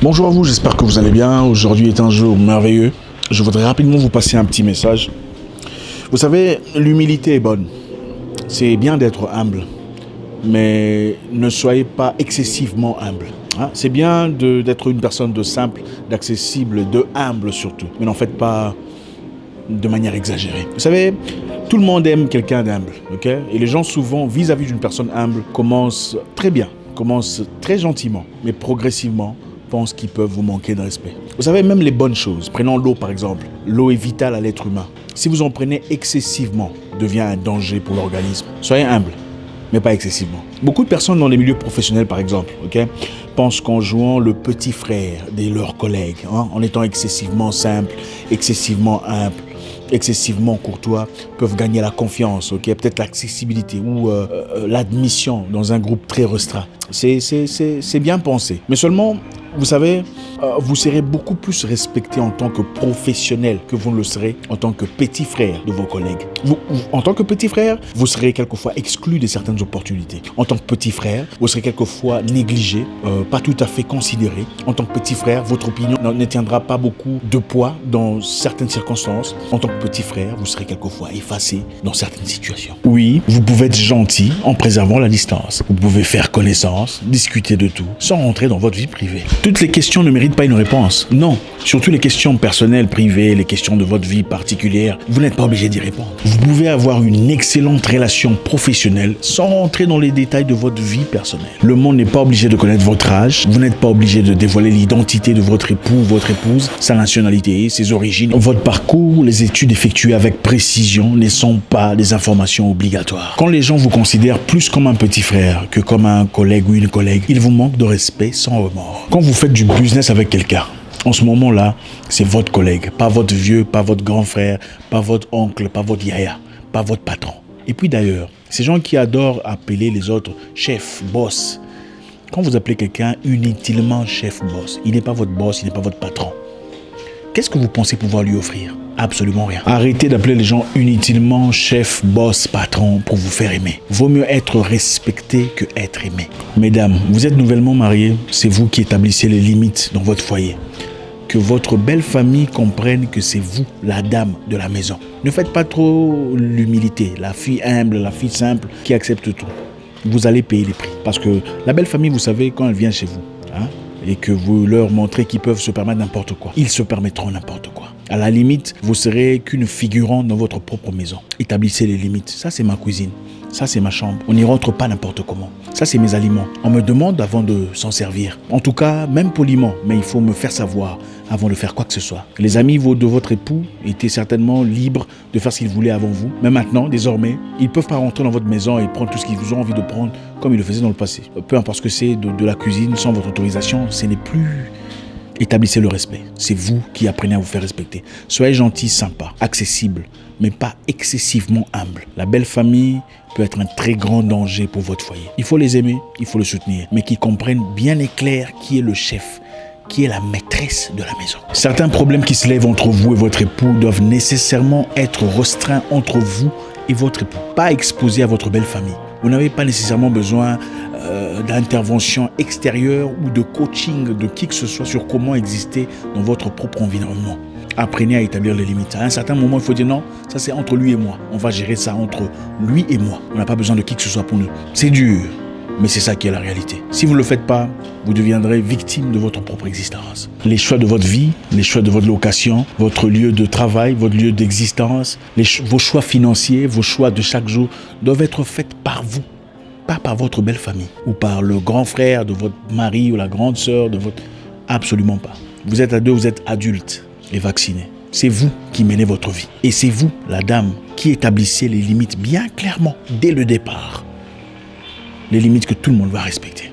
Bonjour à vous, j'espère que vous allez bien. Aujourd'hui est un jour merveilleux. Je voudrais rapidement vous passer un petit message. Vous savez, l'humilité est bonne. C'est bien d'être humble, mais ne soyez pas excessivement humble. C'est bien d'être une personne de simple, d'accessible, de humble surtout, mais n'en faites pas de manière exagérée. Vous savez, tout le monde aime quelqu'un d'humble, ok? Et les gens souvent, vis-à-vis d'une personne humble, commencent très bien, commencent très gentiment, mais progressivement, pensent qu'ils peuvent vous manquer de respect. Vous savez, même les bonnes choses, prenons l'eau par exemple, l'eau est vitale à l'être humain. Si vous en prenez excessivement, devient un danger pour l'organisme. Soyez humble, mais pas excessivement. Beaucoup de personnes dans les milieux professionnels par exemple, pensent qu'en jouant le petit frère de leurs collègues, en étant excessivement simple, excessivement humble, excessivement courtois, peuvent gagner la confiance, peut-être l'accessibilité ou l'admission dans un groupe très restreint. C'est bien pensé. Mais seulement, vous savez, vous serez beaucoup plus respecté en tant que professionnel que vous ne le serez en tant que petit frère de vos collègues. En tant que petit frère, vous serez quelquefois exclu de certaines opportunités. En tant que petit frère, vous serez quelquefois négligé, pas tout à fait considéré. En tant que petit frère, votre opinion ne tiendra pas beaucoup de poids dans certaines circonstances. En tant que petit frère, vous serez quelquefois effacé dans certaines situations. Oui, vous pouvez être gentil en préservant la distance. Vous pouvez faire connaissance, discuter de tout, sans rentrer dans votre vie privée. Toutes les questions ne méritent pas une réponse. Non, surtout les questions personnelles, privées, les questions de votre vie particulière, vous n'êtes pas obligé d'y répondre. Vous pouvez avoir une excellente relation professionnelle sans rentrer dans les détails de votre vie personnelle. Le monde n'est pas obligé de connaître votre âge, vous n'êtes pas obligé de dévoiler l'identité de votre époux, votre épouse, sa nationalité, ses origines, votre parcours, les études effectuées avec précision ne sont pas des informations obligatoires. Quand les gens vous considèrent plus comme un petit frère que comme un collègue ou une collègue, ils vous manquent de respect sans remords. Quand vous faites du business avec quelqu'un, en ce moment-là, c'est votre collègue, pas votre vieux, pas votre grand frère, pas votre oncle, pas votre yaya, pas votre patron. Et puis d'ailleurs, ces gens qui adorent appeler les autres chef, boss, quand vous appelez quelqu'un inutilement chef, boss, il n'est pas votre boss, il n'est pas votre patron. Qu'est-ce que vous pensez pouvoir lui offrir? Absolument rien. Arrêtez d'appeler les gens inutilement chef, boss, patron pour vous faire aimer. Vaut mieux être respecté que être aimé. Mesdames, vous êtes nouvellement mariées, c'est vous qui établissez les limites dans votre foyer. Que votre belle famille comprenne que c'est vous, la dame de la maison. Ne faites pas trop l'humilité, la fille humble, la fille simple qui accepte tout. Vous allez payer les prix. Parce que la belle famille, vous savez, quand elle vient chez vous, et que vous leur montrez qu'ils peuvent se permettre n'importe quoi, ils se permettront n'importe quoi. À la limite, vous serez qu'une figurante dans votre propre maison. Établissez les limites. Ça, c'est ma cuisine. Ça, c'est ma chambre. On n'y rentre pas n'importe comment. Ça, c'est mes aliments. On me demande avant de s'en servir. En tout cas, même poliment, mais il faut me faire savoir avant de faire quoi que ce soit. Les amis de votre époux étaient certainement libres de faire ce qu'ils voulaient avant vous. Mais maintenant, désormais, ils ne peuvent pas rentrer dans votre maison et prendre tout ce qu'ils vous ont envie de prendre comme ils le faisaient dans le passé. Peu importe ce que c'est de la cuisine, sans votre autorisation, ce n'est plus... Établissez le respect. C'est vous qui apprenez à vous faire respecter. Soyez gentil, sympa, accessible, mais pas excessivement humble. La belle famille peut être un très grand danger pour votre foyer. Il faut les aimer, il faut le soutenir, mais qu'ils comprennent bien et clair qui est le chef, qui est la maîtresse de la maison. Certains problèmes qui se lèvent entre vous et votre époux doivent nécessairement être restreints entre vous et votre époux, pas exposés à votre belle famille. Vous n'avez pas nécessairement besoin d'intervention extérieure ou de coaching de qui que ce soit sur comment exister dans votre propre environnement. Apprenez à établir les limites. À un certain moment, il faut dire non, ça c'est entre lui et moi. On va gérer ça entre lui et moi. On n'a pas besoin de qui que ce soit pour nous. C'est dur, mais c'est ça qui est la réalité. Si vous ne le faites pas, vous deviendrez victime de votre propre existence. Les choix de votre vie, les choix de votre location, votre lieu de travail, votre lieu d'existence, vos choix financiers, vos choix de chaque jour doivent être faits par vous. Pas par votre belle famille ou par le grand frère de votre mari ou la grande sœur de votre... Absolument pas. Vous êtes à deux, vous êtes adultes et vaccinés. C'est vous qui menez votre vie. Et c'est vous, la dame, qui établissez les limites bien clairement dès le départ. Les limites que tout le monde va respecter.